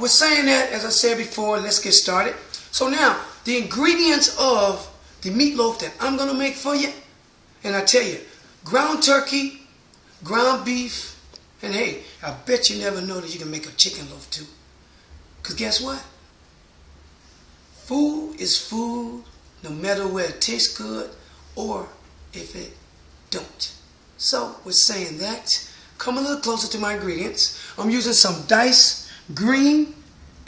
with saying that, as I said before, let's get started. So now, the ingredients of the meatloaf that I'm going to make for you, and I tell you, ground turkey, ground beef, and hey, I bet you never know that you can make a chicken loaf too. Because guess what? Food is food, no matter where it tastes good or if it don't. So, with saying that, come a little closer to my ingredients. I'm using some diced green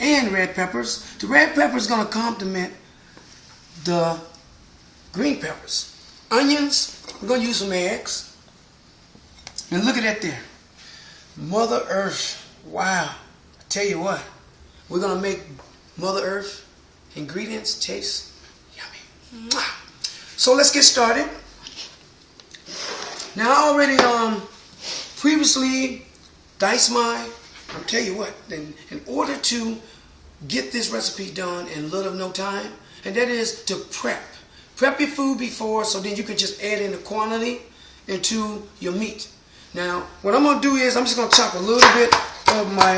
and red peppers. The red pepper is going to complement the green peppers. Onions, we're going to use some eggs. And look at that there. Mother Earth. Wow. I tell you what, we're going to make Mother Earth ingredients taste yummy. So let's get started. Now I already previously diced my, I'll tell you what, in order to get this recipe done in little of no time, and that is to prep. Prep your food before so then you can just add in the quantity into your meat. Now, what I'm going to do is I'm just going to chop a little bit of my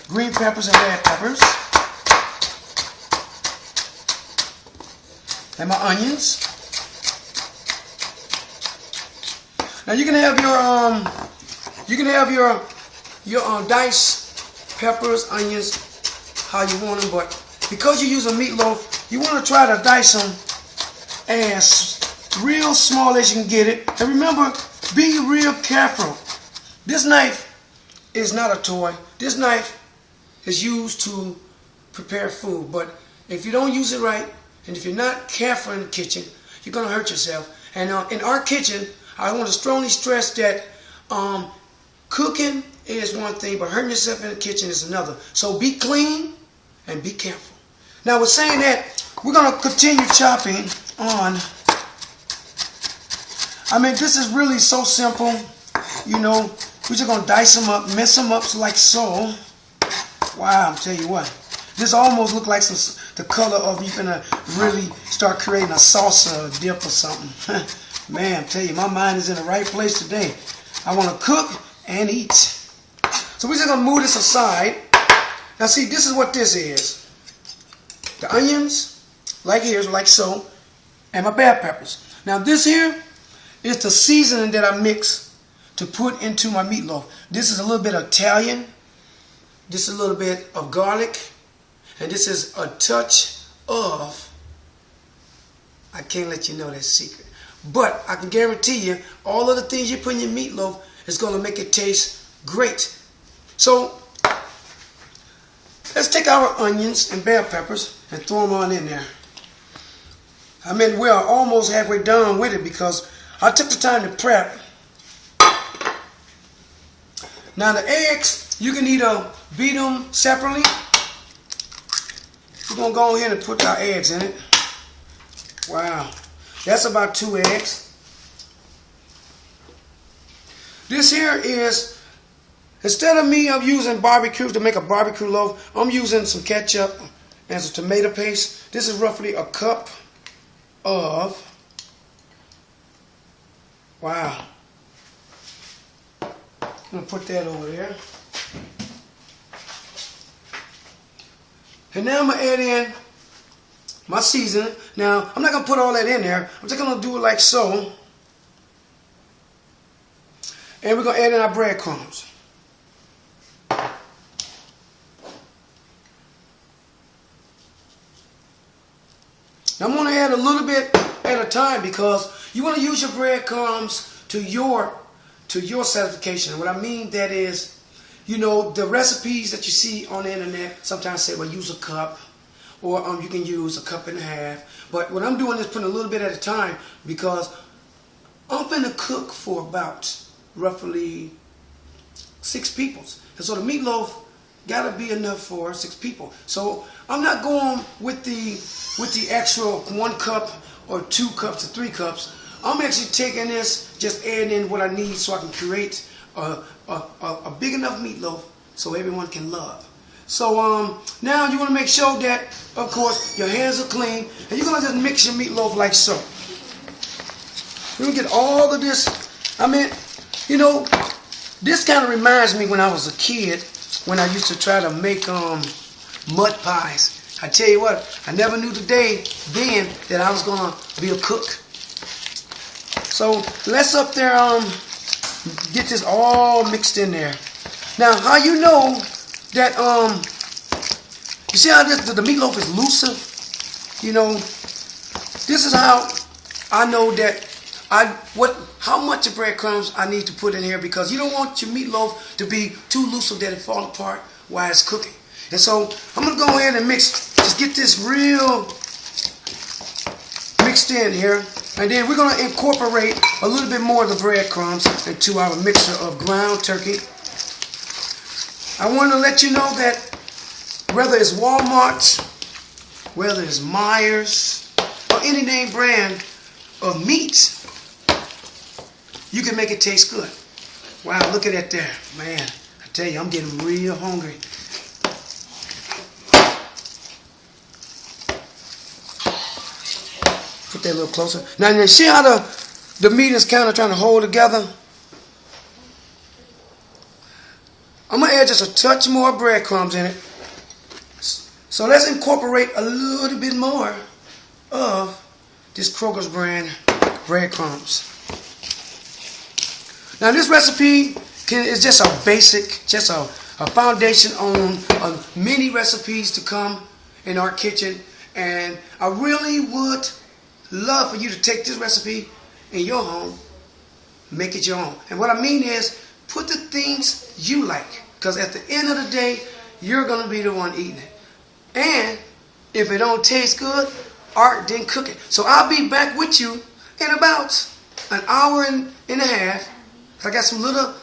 green peppers and red peppers. And my onions. Now you can have your diced peppers, onions, how you want them, but because you use a meatloaf, you want to try to dice them as real small as you can get it. And remember, be real careful. This knife is not a toy. This knife is used to prepare food, but if you don't use it right, and if you're not careful in the kitchen, you're going to hurt yourself. And in our kitchen, I want to strongly stress that cooking is one thing, but hurting yourself in the kitchen is another. So be clean and be careful. Now, with saying that, we're going to continue chopping on. I mean, this is really so simple. You know, we're just going to dice them up, mess them up like so. Wow, I'll tell you what. This almost looks like the color of you gonna really start creating a salsa dip or something. Man, I tell you, my mind is in the right place today. I want to cook and eat. So we're just going to move this aside. Now see, this is what this is. The onions, like here, like so, and my bell peppers. Now this here is the seasoning that I mix to put into my meatloaf. This is a little bit of Italian. This is a little bit of garlic. And this is a touch of, I can't let you know that secret. But I can guarantee you, all of the things you put in your meatloaf is going to make it taste great. So, let's take our onions and bell peppers and throw them on in there. I mean, we are almost halfway done with it because I took the time to prep. Now the eggs, you can either beat them separately. We're going to go ahead and put our eggs in it. Wow. That's about 2 eggs. This here is, instead of me using barbecue to make a barbecue loaf, I'm using some ketchup and some tomato paste. This is roughly a cup of, wow. I'm going to put that over there. And now I'm going to add in my seasoning. Now, I'm not going to put all that in there. I'm just going to do it like so. And we're going to add in our breadcrumbs. Now, I'm going to add a little bit at a time because you want to use your breadcrumbs to your satisfaction. And what I mean that is, you know, the recipes that you see on the internet sometimes say, well, use a cup, or you can use a cup and a half. But what I'm doing is putting a little bit at a time because I'm going to cook for about roughly 6 people. And so the meatloaf got to be enough for 6 people. So I'm not going with the actual 1 cup or 2 cups or 3 cups. I'm actually taking this, just adding in what I need so I can create a big enough meatloaf so everyone can love. So now you want to make sure that, of course, your hands are clean, and you're going to just mix your meatloaf like so. You're going to get all of this. I mean, you know, this kind of reminds me when I was a kid. when I used to try to make mud pies. I tell you what, I never knew today then that I was gonna be a cook. So let's up there get this all mixed in there. Now, how you know that you see how the meatloaf is looser? You know, this is how I know that how much of breadcrumbs I need to put in here, because you don't want your meatloaf to be too loose so that it fall apart while it's cooking. And so I'm gonna go ahead and just get this real mixed in here. And then we're going to incorporate a little bit more of the breadcrumbs into our mixture of ground turkey. I want to let you know that whether it's Walmart, whether it's Myers, or any name brand of meat, you can make it taste good. Wow, look at that there. Man, I tell you, I'm getting real hungry. Put that a little closer. Now you see how the meat is kind of trying to hold together? I'm going to add just a touch more breadcrumbs in it. So let's incorporate a little bit more of this Kroger's brand breadcrumbs. Now this recipe is just a basic, just a foundation on many recipes to come in our kitchen. And I really would love for you to take this recipe in your home, make it your own. And what I mean is, put the things you like, because at the end of the day, you're going to be the one eating it. And if it don't taste good, Art didn't cook it. So I'll be back with you in about an hour and a half. I got some little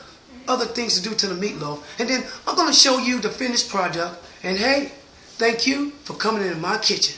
other things to do to the meatloaf. And then I'm going to show you the finished product. And hey, thank you for coming into my kitchen.